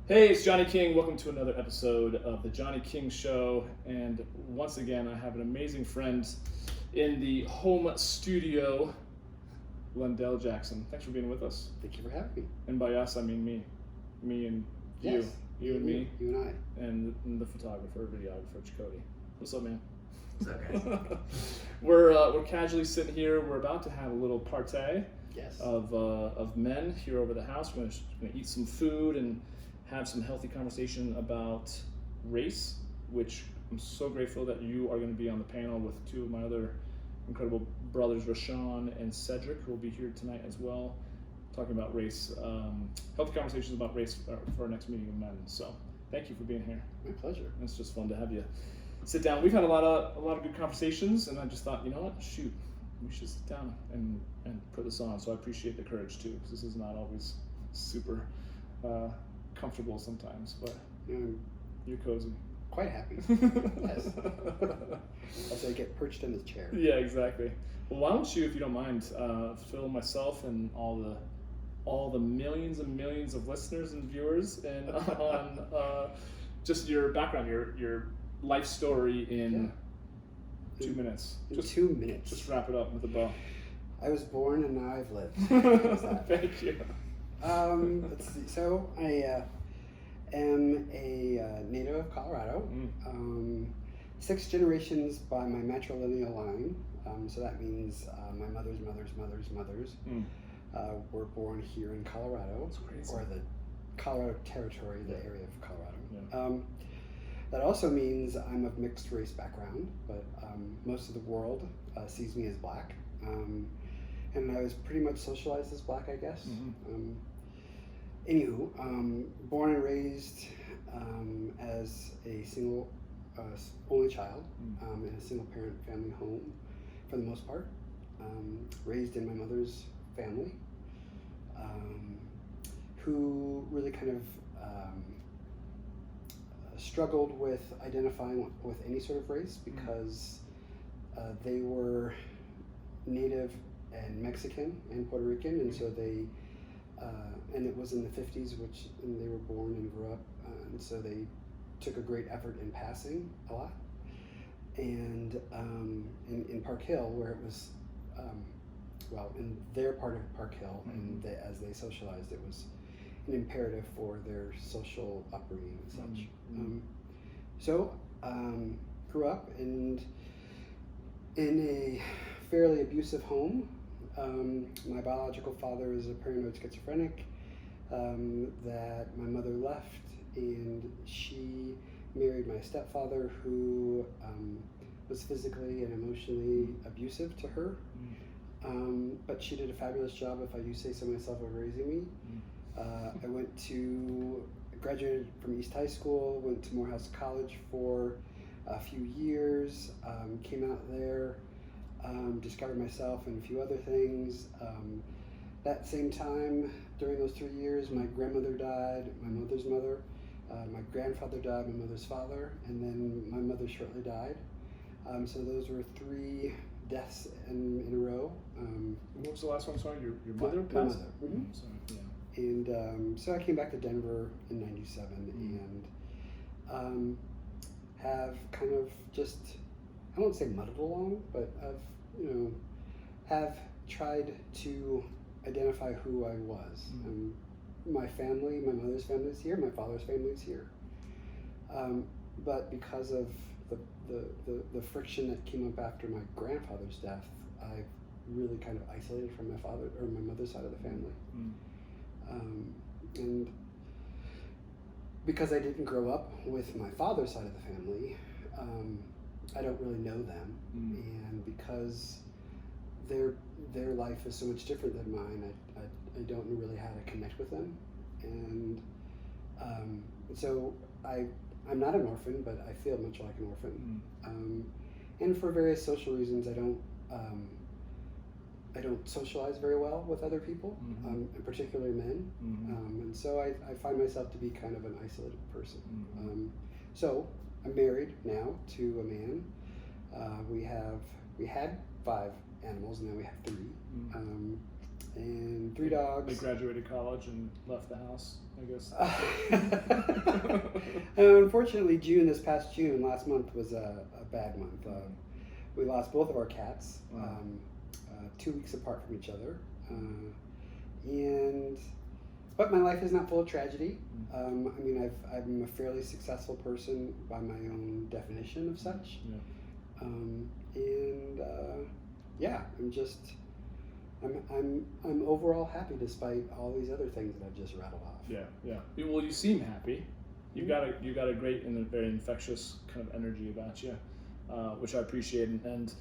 Hey, it's Johnny King. Welcome to another episode of The Johnny King Show. And once again, I have an amazing friend in the home studio, Londell Jackson. Thanks for being with us. Thank you for having me. And by us, I mean me. Me and you. Yes. You and me. You and I. And the photographer, videographer, Chakoti. What's up, man? What's up, guys? We're casually sitting here. We're about to have a little party Yes. of men here over the house. We're gonna eat some food and have some healthy conversation about race, which I'm so grateful that you are going to be on the panel with two of my other incredible brothers, Rashawn and Cedric, who will be here tonight as well, talking about race, healthy conversations about race for our next meeting of men. So thank you for being here. My pleasure. It's just fun to have you sit down. We've had a lot of good conversations, and I just thought, you know what, shoot, we should sit down and put this on. So I appreciate the courage too, because this is not always super comfortable sometimes, but you're cozy. Quite happy. Yes. As I get perched in this chair. Yeah, exactly. Well, why don't you, if you don't mind, fill myself and all the millions and millions of listeners and viewers and on just your background, your life story in 2 minutes. Just 2 minutes. Just wrap it up with a bow. I was born and now I've lived. How's that? Thank you. Let's see. So I am a native of Colorado. 6 generations by my matrilineal line. So that means my mother's mothers were born here in Colorado, or the Colorado territory, the area of Colorado. Yeah. That also means I'm of mixed race background, but most of the world sees me as black. And I was pretty much socialized as black, I guess. Anywho, born and raised as a single, only child in a single parent family home for the most part. Raised in my mother's family, who really kind of struggled with identifying with any sort of race because they were Native and Mexican and Puerto Rican, and so they and it was in the 50s, and they were born and grew up, and so they took a great effort in passing a lot. And in Park Hill, where it was, in their part of Park Hill, and as they socialized, it was an imperative for their social upbringing and such. So grew up in a fairly abusive home. My biological father is a paranoid schizophrenic that my mother left, and she married my stepfather, who was physically and emotionally abusive to her. But she did a fabulous job, if I do say so myself, of raising me. I graduated from East High School, went to Morehouse College for a few years, came out there, discovered myself and a few other things. That same time, during those 3 years, my grandmother died, my mother's mother, my grandfather died, my mother's father, and then my mother shortly died. So those were 3 deaths in a row. What was the last one? Sorry, your mother My passed? mother. Sorry, yeah. And so I came back to Denver in '97 and have kind of just, I won't say muddled along, but have tried to identify who I was. My family, my mother's family is here, my father's family is here. But because of the friction that came up after my grandfather's death, I really kind of isolated from my father or my mother's side of the family. And because I didn't grow up with my father's side of the family, I don't really know them. And because their life is so much different than mine, I don't know really how to connect with them. And so I'm not an orphan, but I feel much like an orphan. And for various social reasons, I don't socialize very well with other people, and particularly men. And so I find myself to be kind of an isolated person. So I'm married now to a man. We had 5 animals, and now we have 3. and 3 They dogs. graduated college and left the house, I guess. Unfortunately, this past June, last month was a bad month. We lost both of our cats, Wow. 2 weeks apart from each other. But my life is not full of tragedy. I'm a fairly successful person by my own definition of such. Yeah. I'm overall happy despite all these other things that I've just rattled off. Yeah. Well, you seem happy. You got a great and a very infectious kind of energy about you, which I appreciate. And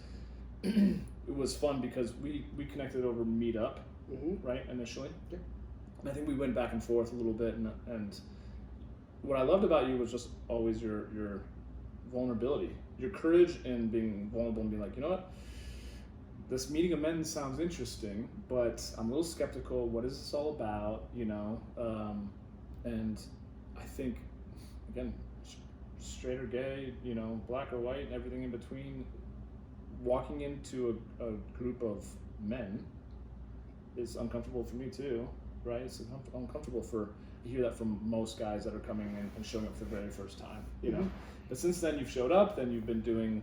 it was fun because we connected over Meetup, right, initially. Yep. And I think we went back and forth a little bit, and what I loved about you was just always your vulnerability, your courage in being vulnerable and being like, you know what, this meeting of men sounds interesting, but I'm a little skeptical. What is this all about? And I think, again, straight or gay, black or white, everything in between, walking into a group of men is uncomfortable for me too, right? It's uncomfortable you hear that from most guys that are coming in and showing up for the very first time, know. But since then you've showed up, then you've been doing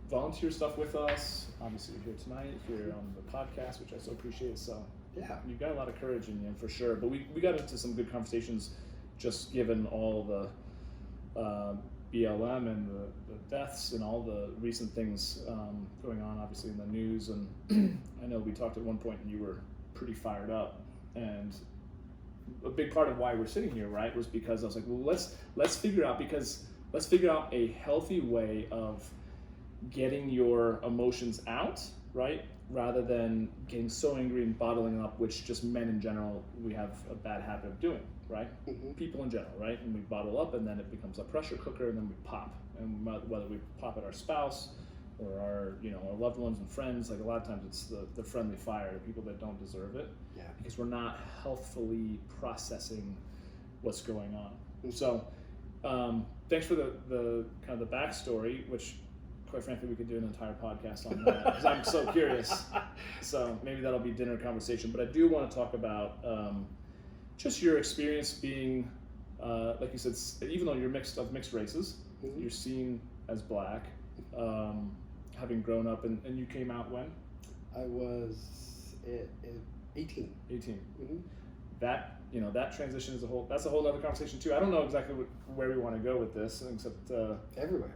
volunteer stuff with us. Obviously you're here tonight, you're on the podcast, which I so appreciate. So yeah, you've got a lot of courage in you for sure. But we got into some good conversations, just given all the BLM and the deaths and all the recent things going on, obviously in the news. And I know we talked at one point and you were pretty fired up. And a big part of why we're sitting here, right, was because I was like, well, let's figure out a healthy way of getting your emotions out, right, rather than getting so angry and bottling up, which just men in general, we have a bad habit of doing, right? People in general, right? And we bottle up and then it becomes a pressure cooker and then we pop. And whether we pop at our spouse or our loved ones and friends, like a lot of times it's the friendly fire, the people that don't deserve it, because we're not healthfully processing what's going on. So thanks for the kind of the backstory, which quite frankly we could do an entire podcast on that because I'm so curious. So maybe that'll be dinner conversation. But I do want to talk about just your experience being, like you said, even though you're mixed races, you're seen as black. Having grown up, and you came out when? I was 18. 18. That that transition is that's a whole other conversation too. I don't know exactly where we want to go with this, except everywhere.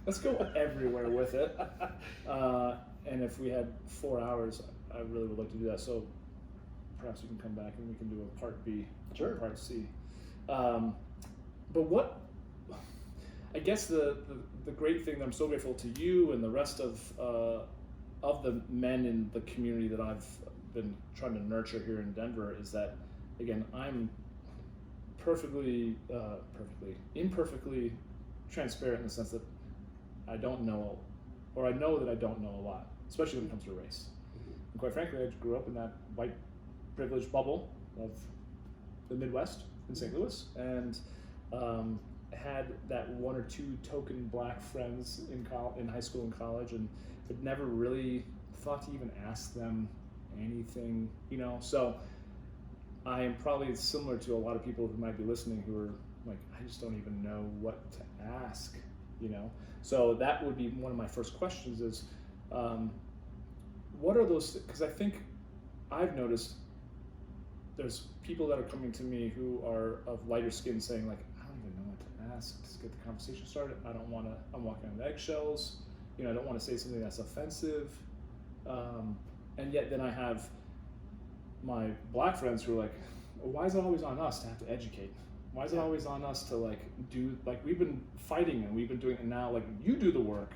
Let's go everywhere with it. And if we had 4 hours, I really would like to do that. So perhaps you can come back and we can do a part B, sure, part C. But what? I guess the great thing that I'm so grateful to you and the rest of the men in the community that I've been trying to nurture here in Denver is that, again, I'm imperfectly transparent in the sense that I don't know, or I know that I don't know a lot, especially when it comes to race. And quite frankly, I grew up in that white privilege bubble of the Midwest in St. Louis, and had that 1 or 2 token black friends in high school and college, and had never really thought to even ask them anything, So I am probably similar to a lot of people who might be listening who are like, I just don't even know what to ask, So that would be one of my first questions is, what are those? Because I think I've noticed there's people that are coming to me who are of lighter skin saying like, I don't even know what to ask to get the conversation started. I'm walking on eggshells. I don't want to say something that's offensive. And yet then I have my black friends who are like, well, why is it always on us to have to educate? Why is it always on us to do, we've been fighting and we've been doing it, and now you do the work,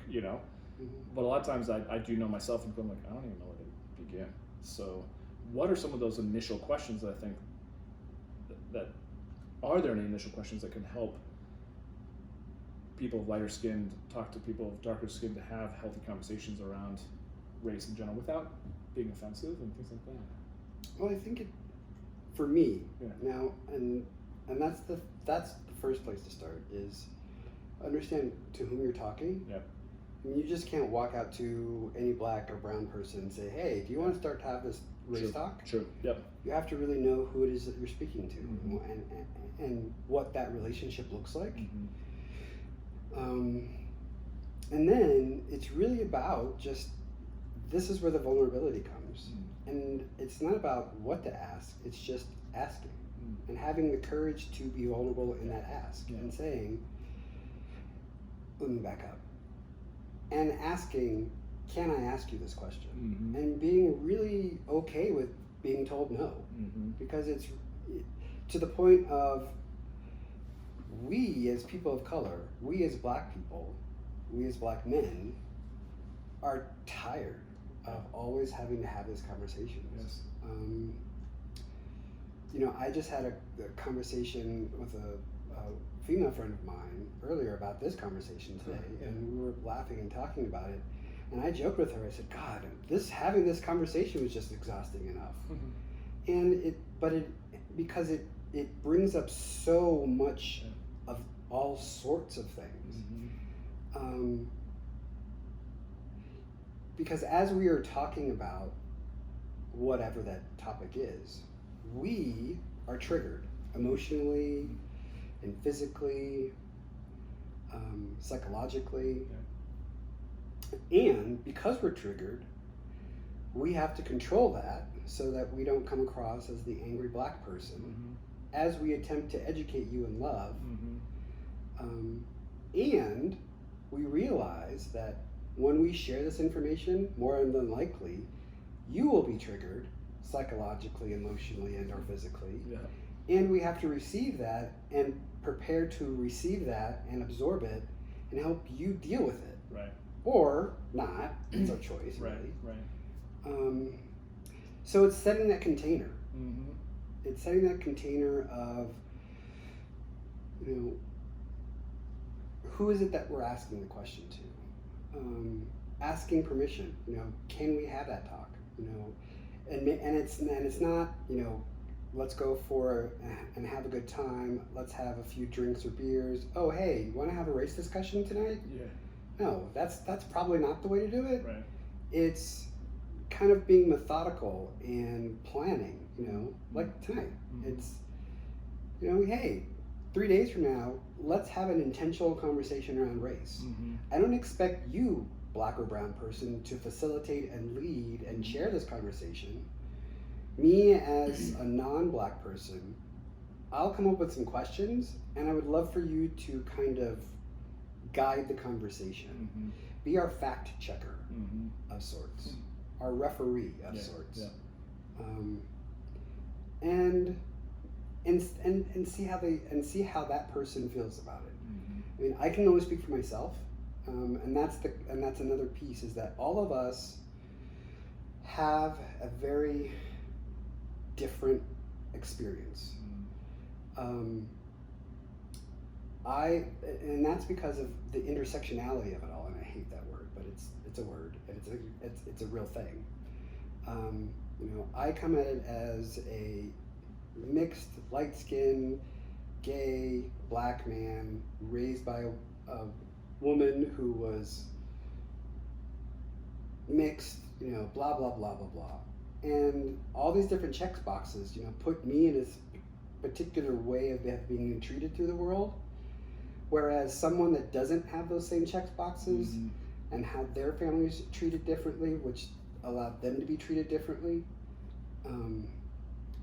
But a lot of times I do know myself and I'm like, I don't even know where to begin. So what are some of those initial questions that I think are there any initial questions that can help people of lighter skin talk to people of darker skin to have healthy conversations around race in general without being offensive and things like that? Well, I think for me now, and that's the first place to start is understand to whom you're talking. Yep. I mean, you just can't walk out to any black or brown person and say, "Hey, do you want to start to have this race True. talk?" True. Yep. You have to really know who it is that you're speaking to, Mhm. and what that relationship looks like. Mm-hmm. And then it's really about just, this is where the vulnerability comes. And it's not about what to ask, it's just asking and having the courage to be vulnerable in that ask and saying, let me back up. And asking, can I ask you this question? Mm-hmm. And being really okay with being told no. Mm-hmm. Because it's to the point of, we as people of color, we as black people, we as black men are tired of always having to have this conversation. Yes. You know, I just had a conversation with a female friend of mine earlier about this conversation today, and we were laughing and talking about it. And I joked with her. I said, "God, having this conversation was just exhausting enough." Mm-hmm. And because it brings up so much of all sorts of things. Mm-hmm. Because as we are talking about whatever that topic is, we are triggered emotionally and physically, psychologically. And because we're triggered, we have to control that so that we don't come across as the angry black person as we attempt to educate you in love. And we realize that when we share this information, more than likely, you will be triggered psychologically, emotionally, and or physically. Yeah. And we have to receive that and prepare to receive that and absorb it and help you deal with it. Right. Or not. It's our choice, Right. really. Right. So it's setting that container. Mm-hmm. It's setting that container of, you know, who is it that we're asking the question to? Asking permission. You know, can we have that talk? You know, and it's not, you know, let's go for and have a good time. Let's have a few drinks or beers. Oh, hey, you want to have a race discussion tonight? Yeah. No, that's probably not the way to do it. Right. It's kind of being methodical and planning. You know, like tonight. Mm-hmm. It's, you know, hey, 3 days from now, let's have an intentional conversation around race. Mm-hmm. I don't expect you, black or brown person, to facilitate and lead and share this conversation. Me as a non-black person, I'll come up with some questions, and I would love for you to kind of guide the conversation. Mm-hmm. Be our fact checker of sorts, our referee of sorts. And see how that person feels about it. I mean, I can only speak for myself, and that's another piece, is that all of us have a very different experience. And that's because of the intersectionality of it all. And I hate that word, but it's a word, and it's a real thing. You know, I come at it as a mixed, light-skinned, gay, black man raised by a woman who was mixed, you know, blah, blah, blah, blah, blah. And all these different check boxes, you know, put me in this particular way of being treated through the world. Whereas someone that doesn't have those same check boxes and had their families treated differently, which allowed them to be treated differently.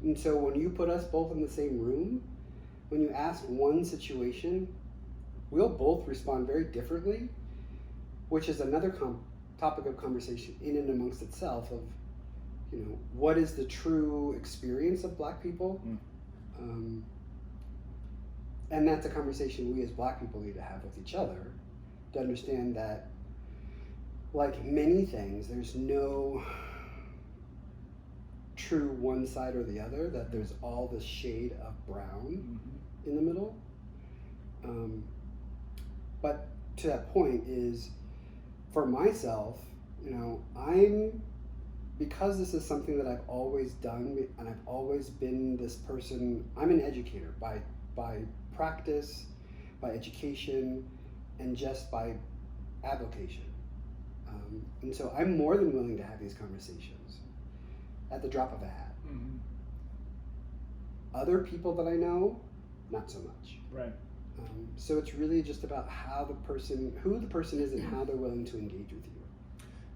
And so when you put us both in the same room, when you ask one situation, we'll both respond very differently, which is another topic of conversation in and amongst itself of, you know, what is the true experience of black people? And that's a conversation we as black people need to have with each other to understand that, like many things, there's no true one side or the other, that there's all this shade of brown in the middle. But to that point is, for myself, you know, because this is something that I've always done, and I've always been this person, I'm an educator by practice, by education, and just by application. And so I'm more than willing to have these conversations at the drop of a hat. Mm-hmm. Other people that I know, not so much. Right. So it's really just about who the person is and how they're willing to engage with you.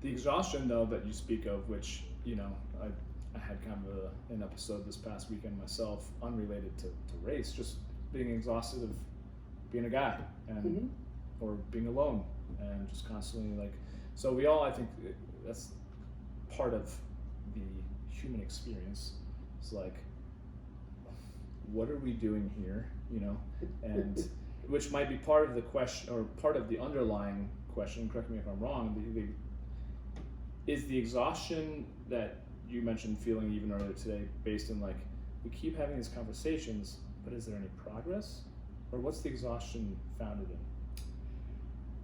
The exhaustion, though, that you speak of, which, I had kind of an episode this past weekend myself, unrelated to race, just being exhausted of being a guy and or being alone and just constantly so we all, I think that's part of the human experience. It's like, what are we doing here, and which might be part of the question or part of the underlying question, correct me if I'm wrong, is the exhaustion that you mentioned feeling even earlier today based in we keep having these conversations, but is there any progress? Or what's the exhaustion founded in?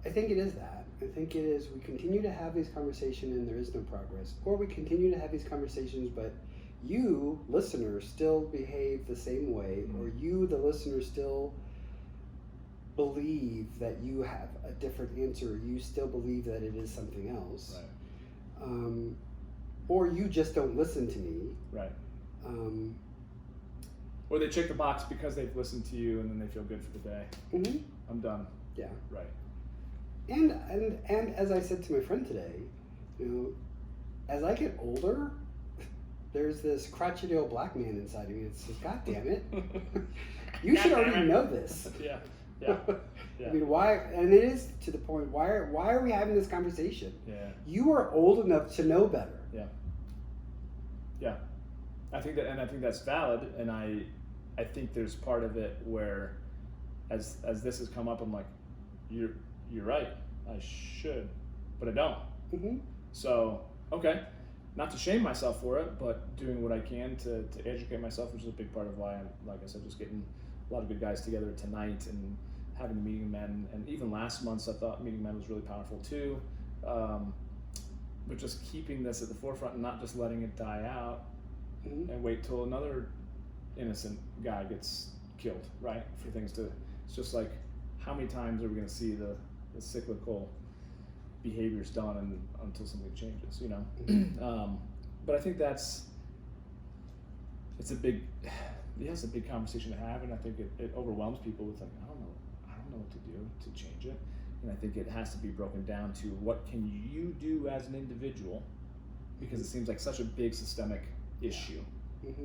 I think it is that. I think it is we continue to have these conversations and there is no progress. Or we continue to have these conversations, but you, listener, still behave the same way, or you, the listener, still believe that you have a different answer, or you still believe that it is something else. Right. Or you just don't listen to me. Right. Or they check the box because they've listened to you and then they feel good for the day. Mm-hmm. I'm done. Yeah. Right. And as I said to my friend today, as I get older, there's this crotchety old black man inside of me that says, God damn it. You should already know this. Yeah. Yeah. I mean, why? And it is to the point, why are we having this conversation? Yeah. You are old enough to know better. Yeah. Yeah. I think that's valid, and I think there's part of it where as this has come up, I'm like, you're right, I should, but I don't. Mm-hmm. So, okay, not to shame myself for it, but doing what I can to educate myself, which is a big part of why I'm, like I said, just getting a lot of good guys together tonight and having the Meeting Men, and even last month's I thought Meeting Men was really powerful too, but just keeping this at the forefront and not just letting it die out and wait till another innocent guy gets killed, right? For things to, it's just like, how many times are we going to see the cyclical behaviors done until something changes, but I think it's a big conversation to have, and I think it overwhelms people with I don't know what to do to change it, and I think it has to be broken down to what can you do as an individual, because it seems like such a big systemic issue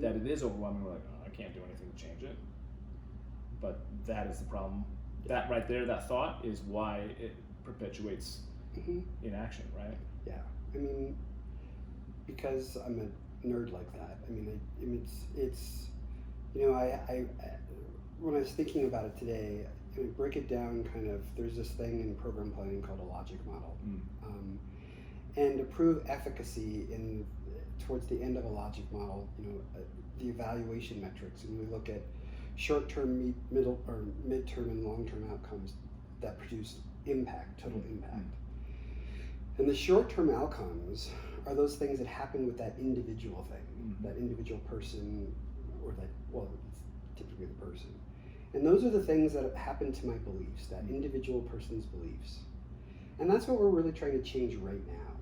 that it is overwhelming. We're like, oh, I can't do anything to change it, but that is the problem. That right there, that thought is why it perpetuates inaction, right? Yeah, I mean, because I'm a nerd like that. I mean, it's I when I was thinking about it today, I break it down kind of. There's this thing in program planning called a logic model, and to prove efficacy towards the end of a logic model, the evaluation metrics, and we look at short-term, mid-term, and long-term outcomes that produce impact, total impact. And the short-term outcomes are those things that happen with that individual thing, that individual person, or it's typically the person. And those are the things that happen to my beliefs, that individual person's beliefs. And that's what we're really trying to change right now,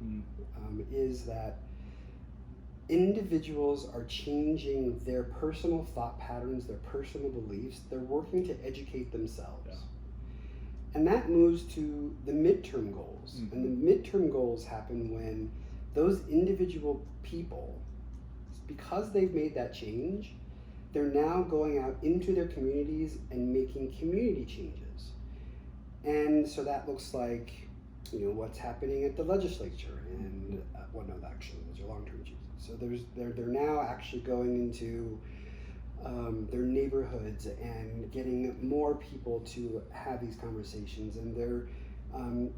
is that individuals are changing their personal thought patterns, their personal beliefs. They're working to educate themselves. Yeah. And that moves to the midterm goals. And the midterm goals happen when those individual people, because they've made that change, they're now going out into their communities and making community changes. And so that looks like, what's happening at the legislature and, actually, those are long-term changes. So they're now actually going into their neighborhoods and getting more people to have these conversations, and they're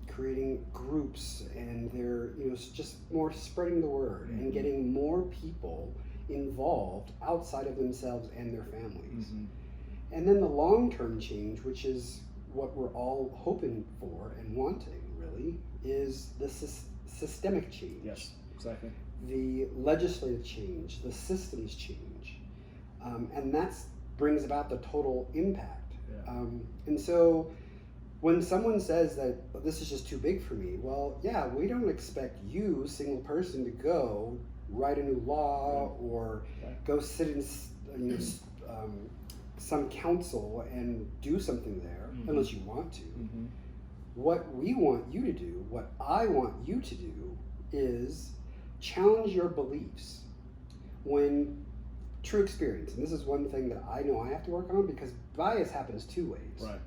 creating groups, and they're just more spreading the word and getting more people involved outside of themselves and their families. And then the long-term change, which is what we're all hoping for and wanting, really, is the systemic change. Yes, exactly. The legislative change, the systems change, and that brings about the total impact. Yeah. And so when someone says that, "Oh, this is just too big for me," well, yeah, we don't expect you, single person, to go write a new law or go sit in some council and do something there, unless you want to. What we want you to do, what I want you to do, is challenge your beliefs. When true experience, and this is one thing that I know I have to work on, because bias happens two ways. Right.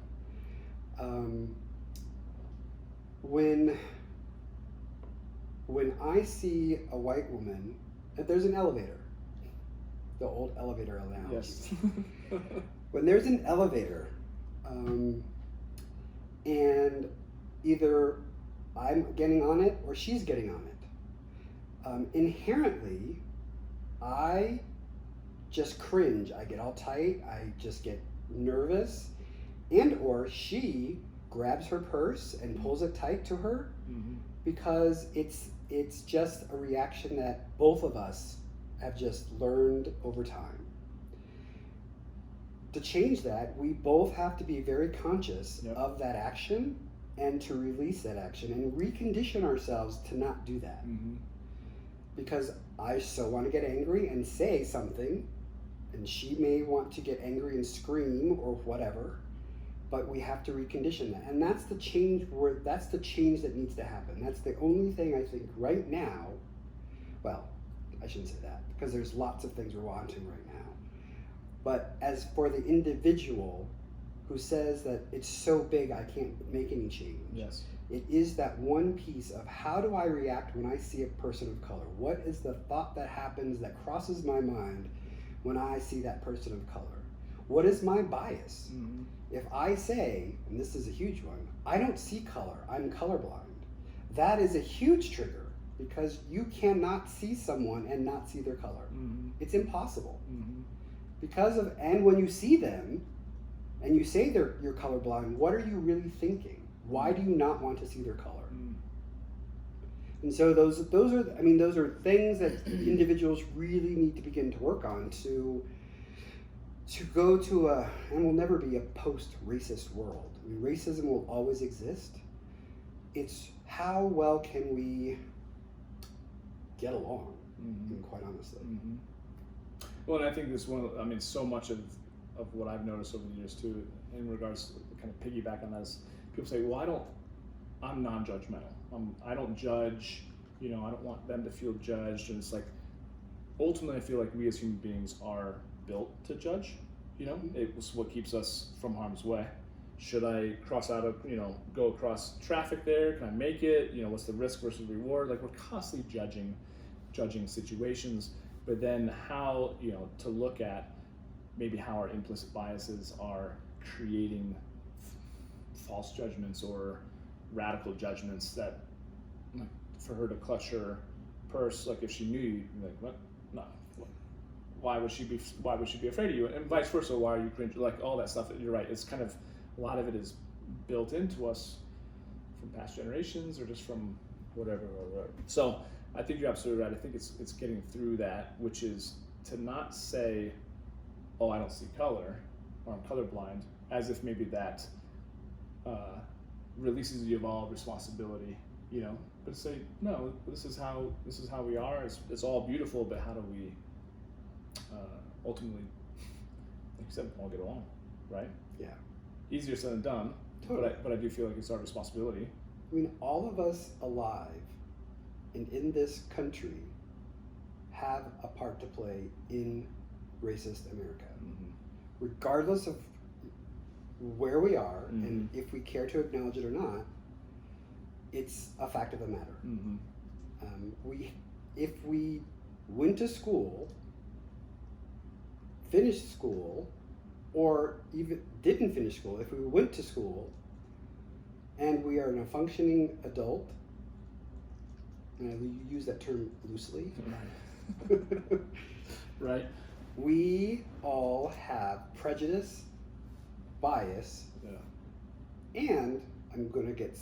When I see a white woman, if there's an elevator, the old elevator analogy. Yes. When there's an elevator, and either I'm getting on it or she's getting on it, inherently, I just cringe. I get all tight. I just get nervous, and or she grabs her purse and pulls it tight to her, because it's just a reaction that both of us have just learned over time. To change that, we both have to be very conscious of that action and to release that action and recondition ourselves to not do that. Because I so want to get angry and say something, and she may want to get angry and scream or whatever, but we have to recondition that. And that's the change that needs to happen. That's the only thing I think right now, well, I shouldn't say that, because there's lots of things we're wanting right now. But as for the individual who says that it's so big I can't make any change, Yes. it is that one piece of how do I react when I see a person of color? What is the thought that happens that crosses my mind when I see that person of color? What is my bias? If I say, and this is a huge one, I don't see color, I'm colorblind, that is a huge trigger, because you cannot see someone and not see their color. It's impossible. And when you see them and you say you're colorblind, what are you really thinking? Why do you not want to see their color? And so those are things that individuals really need to begin to work on to go to and will never be a post-racist world. I mean, racism will always exist. It's how well can we get along, quite honestly. Well, and I think this so much of what I've noticed over the years too, in regards to kind of piggyback on that, is people say, well, I'm non-judgmental. I don't judge, I don't want them to feel judged. And it's like, ultimately I feel like we as human beings are built to judge, it's what keeps us from harm's way. Should I go across traffic there? Can I make it? What's the risk versus reward? Like, we're constantly judging situations, but then how, to look at maybe how our implicit biases are creating false judgments or radical judgments that, like, for her to clutch her purse, like if she knew you, like, what? No. Why would she be afraid of you? And vice versa, why are you cringe? Like, all that stuff, you're right, it's kind of, a lot of it is built into us from past generations or just from whatever. So I think you're absolutely right. I think it's getting through that, which is to not say, oh, I don't see color, or I'm colorblind, as if maybe that releases you of all responsibility, but to say, no, this is how we are. It's all beautiful, but how do we ultimately, like you said, all get along, right? Yeah. Easier said than done, Totally. but I do feel like it's our responsibility. I mean, all of us alive and in this country have a part to play in racist America. Regardless of where we are and if we care to acknowledge it or not, it's a fact of the matter. If we went to school, finished school, or even didn't finish school, if we went to school and we are a functioning adult, and I use that term loosely, Right. We all have prejudice, bias, and I'm going to get,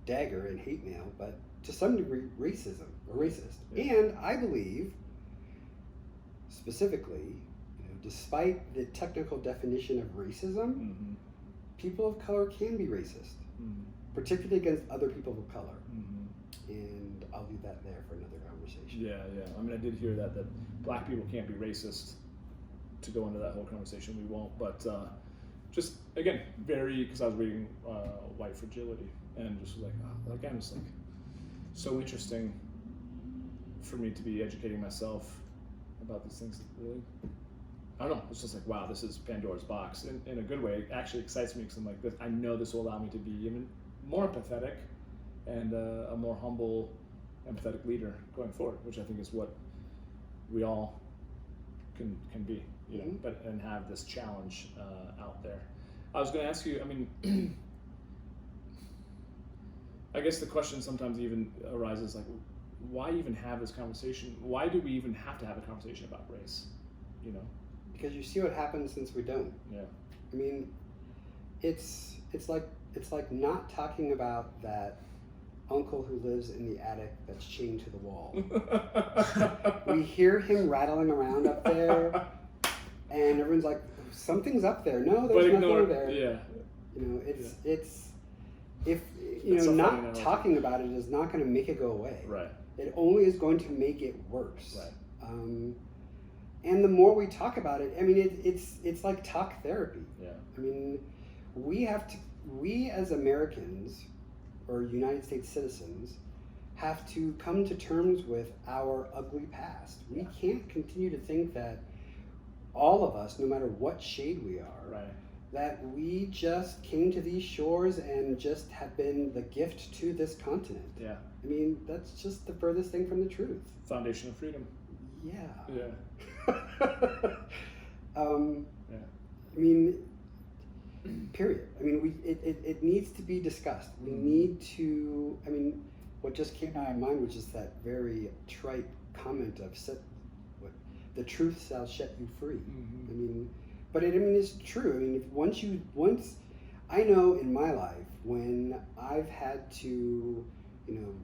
dagger and hate mail, but to some degree, racism or racist. And I believe, specifically, despite the technical definition of racism, people of color can be racist, particularly against other people of color. And I'll leave that there for another conversation. Yeah. I mean, I did hear that black people can't be racist. To go into that whole conversation, we won't. But just again, because I was reading White Fragility, and just like again, it's like so interesting for me to be educating myself about these things. That really, I don't know. It's just like, wow, this is Pandora's box in a good way. It actually excites me because I'm like, I know this will allow me to be even more empathetic and a more humble, empathetic leader going forward, which I think is what we all can be, you know, but and have this challenge out there. I was going to ask you, I mean, I guess the question sometimes even arises like, why even have this conversation? Why do we even have to have a conversation about race? You know, because you see what happens since we don't. Yeah. I mean, it's like not talking about that uncle who lives in the attic that's chained to the wall. We hear him rattling around up there, and everyone's like, "Something's up there." No, there's nothing there. Yeah. You know, it's if you know, not talking about it is not going to make it go away. Right. It only is going to make it worse. Right. And the more we talk about it, I mean, it's like talk therapy. Yeah. I mean, we as Americans or United States citizens have to come to terms with our ugly past. We can't continue to think that all of us, no matter what shade we are, that we just came to these shores and just have been the gift to this continent. Yeah. I mean, that's just the furthest thing from the truth. Foundation of freedom. Yeah. Yeah. I mean, period. I mean, it needs to be discussed. We need to, I mean, what just came to my mind was just that very trite comment of the truth shall set you free. I mean, but it's true. I mean, once I know in my life when I've had to,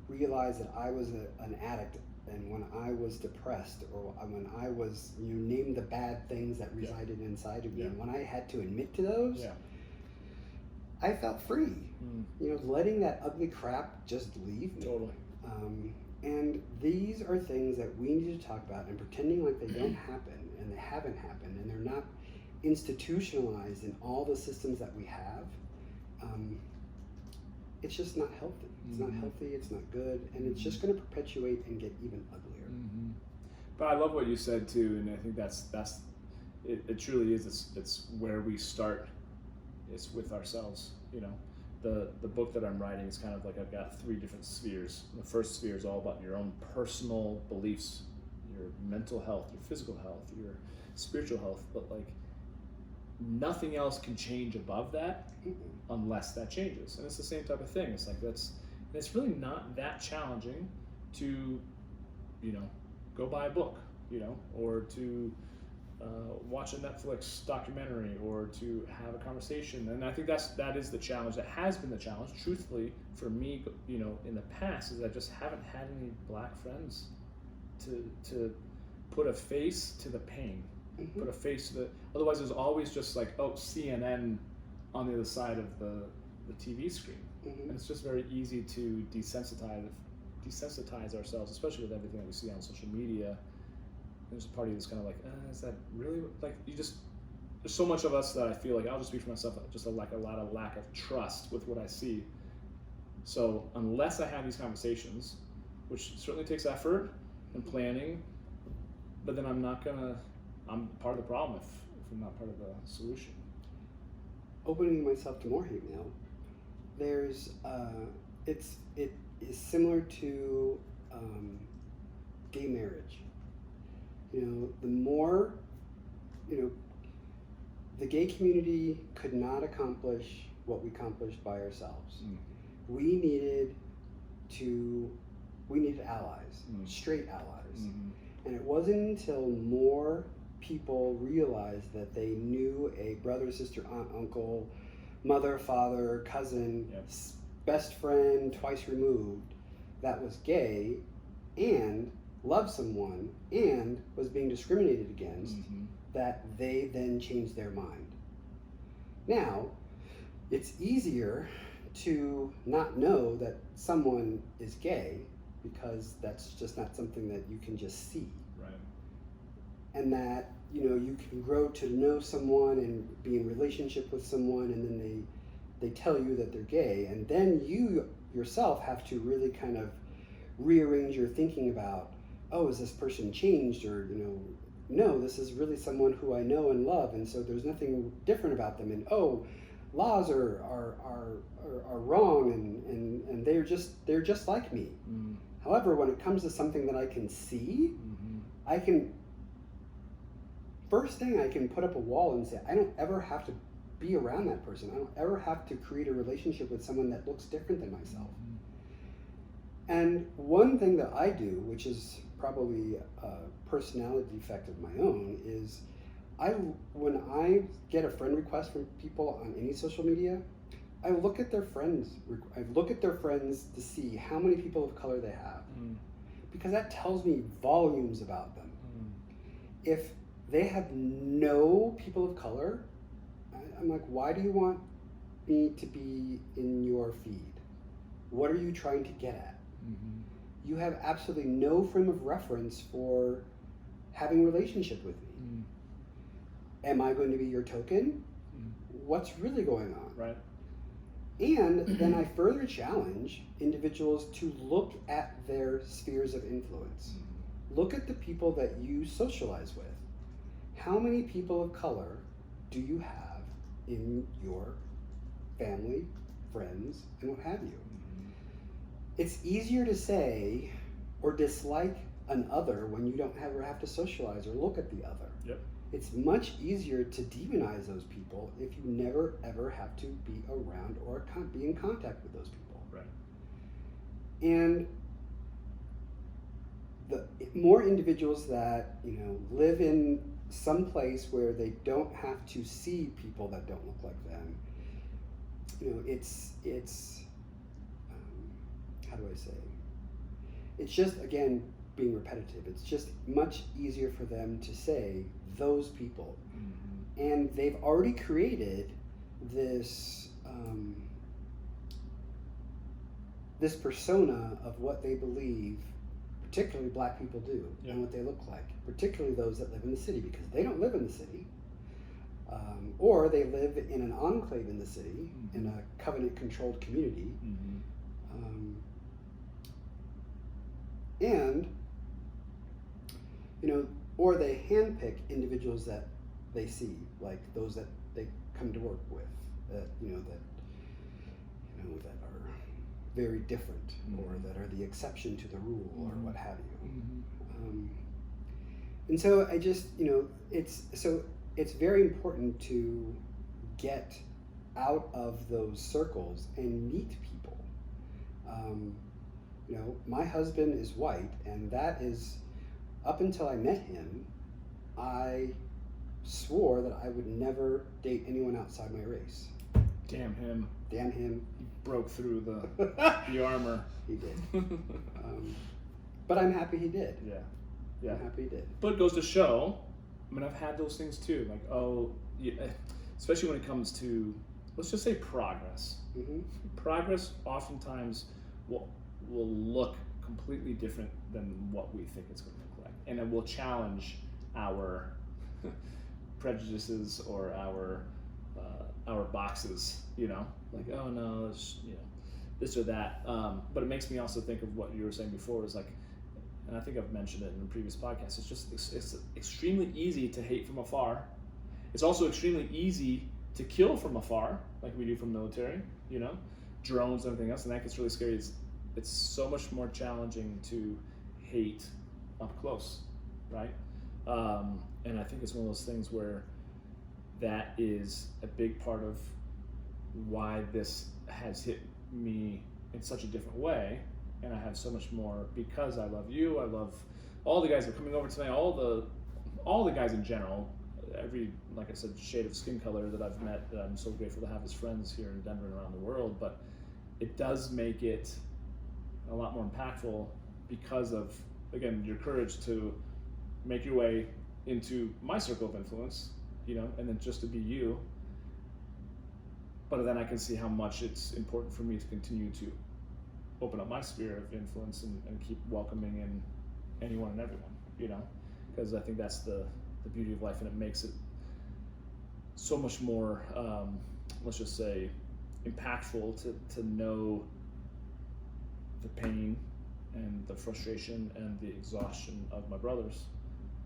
realize that I was an addict, and when I was depressed, or when I was, named the bad things that resided inside of me, and when I had to admit to those, I felt free. Letting that ugly crap just leave me. Totally. And these are things that we need to talk about, and pretending like they don't happen, and they haven't happened, and they're not institutionalized in all the systems that we have. It's just not healthy. It's not healthy, it's not good, and it's just going to perpetuate and get even uglier. But I love what you said too, and I think that's it truly is. It's where we start. It's with ourselves. The book that I'm writing is kind of like I've got 3 different spheres. The first sphere is all about your own personal beliefs, your mental health, your physical health, your spiritual health, but like nothing else can change above that unless that changes. And it's the same type of thing. It's like it's really not that challenging to, go buy a book, or to watch a Netflix documentary, or to have a conversation. And I think that is the challenge. That has been the challenge, truthfully, for me, in the past, is I just haven't had any black friends to put a face to the pain, put a face to the. Otherwise, there's always just like, CNN on the other side of the TV screen, and it's just very easy to desensitize ourselves, especially with everything that we see on social media. There's a part of you that's kind of like, is that really, like, there's so much of us that I feel like, I'll just speak for myself, just a lot of lack of trust with what I see. So unless I have these conversations, which certainly takes effort and planning, but then I'm part of the problem if I'm not part of the solution. Opening myself to more hate mail, there's, it is similar to gay marriage. The more, the gay community could not accomplish what we accomplished by ourselves. We needed allies, straight allies. And it wasn't until more people realized that they knew a brother, sister, aunt, uncle, mother, father, cousin, best friend twice removed that was gay and loved someone and was being discriminated against, that they then changed their mind. Now, it's easier to not know that someone is gay because that's just not something that you can just see. Right. And that, you can grow to know someone and be in relationship with someone, and then they tell you that they're gay, and then you yourself have to really kind of rearrange your thinking about, oh, is this person changed, or no, this is really someone who I know and love, and so there's nothing different about them, and oh, laws are wrong, and they're just like me. Mm. However, when it comes to something that I can see, Mm-hmm. First thing I can put up a wall and say, I don't ever have to be around that person. I don't ever have to create a relationship with someone that looks different than myself. Mm-hmm. And one thing that I do, which is probably a personality defect of my own, is when I get a friend request from people on any social media, I look at their friends. I look at their friends to see how many people of color they have, because that tells me volumes about them. If they have no people of color, I'm like, why do you want me to be in your feed? What are you trying to get at? Mm-hmm. You have absolutely no frame of reference for having a relationship with me. Am I going to be your token? What's really going on? Right. And then I further challenge individuals to look at their spheres of influence. Look at the people that you socialize with. How many people of color do you have in your family, friends, and what have you? It's easier to say or dislike an other when you don't ever have to socialize or look at the other. Yep. It's much easier to demonize those people if you never ever have to be around or be in contact with those people. Right. And the more individuals that live in some place where they don't have to see people that don't look like them, it's how do I say? It's just, again, being repetitive. It's just much easier for them to say those people. Mm-hmm. And they've already created this this persona of what they believe particularly black people do, and what they look like, particularly those that live in the city, because they don't live in the city, or they live in an enclave in the city, in a covenant-controlled community, and or they handpick individuals that they see, like those that they come to work with, that are very different, or that are the exception to the rule, or what have you. And so I just, it's very important to get out of those circles and meet people. My husband is white, and that is, up until I met him, I swore that I would never date anyone outside my race. Damn him. Damn him. He broke through the armor. He did. But I'm happy he did. Yeah. I'm happy he did. But it goes to show, I've had those things too. Especially when it comes to, let's just say, progress. Mm-hmm. Progress oftentimes will look completely different than what we think it's going to look like. And it will challenge our prejudices or our boxes, oh no, this or that. But it makes me also think of what you were saying before, is like, and I think I've mentioned it in a previous podcast, it's extremely easy to hate from afar. It's also extremely easy to kill from afar, like we do from military, drones and everything else, and that gets really scary. It's so much more challenging to hate up close, right? And I think it's one of those things where that is a big part of why this has hit me in such a different way, and I have so much more, because I love you, I love all the guys that are coming over tonight, all the guys in general, every, like I said, shade of skin color that I've met, that I'm so grateful to have as friends here in Denver and around the world. But it does make it a lot more impactful because of, again, your courage to make your way into my circle of influence, and then just to be you. but then I can see how much it's important for me to continue to open up my sphere of influence and keep welcoming in anyone and everyone, you know, because I think that's the beauty of life, and it makes it so much more, let's just say, impactful to know the pain and the frustration and the exhaustion of my brothers,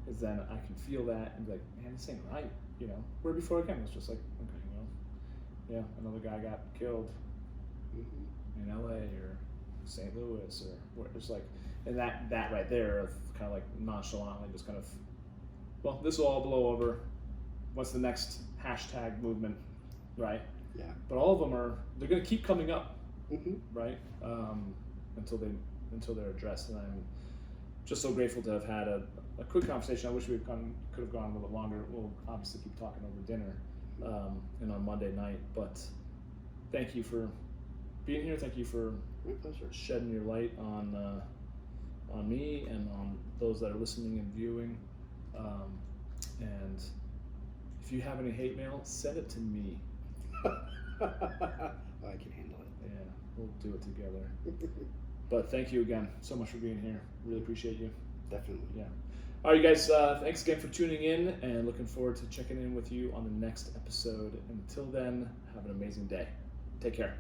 because then I can feel that and be like, man, this ain't right, you know. Where before, again, it was just like, okay, well, yeah, another guy got killed in LA or St. Louis, or where it's like, and that right there of kind of like nonchalantly just kind of, well, this will all blow over. What's the next hashtag movement, right? Yeah. But all of them they're going to keep coming up, right? Until they're addressed. And I'm just so grateful to have had a quick conversation. I wish we could have gone a little bit longer. We'll obviously keep talking over dinner and on Monday night. But thank you for being here. Thank you for My pleasure. shedding your light on me and on those that are listening and viewing. And if you have any hate mail, send it to me. Oh, I can handle it. Yeah, we'll do it together. But thank you again so much for being here. Really appreciate you. Definitely. Yeah. All right, you guys, thanks again for tuning in, and looking forward to checking in with you on the next episode. Until then, have an amazing day. Take care.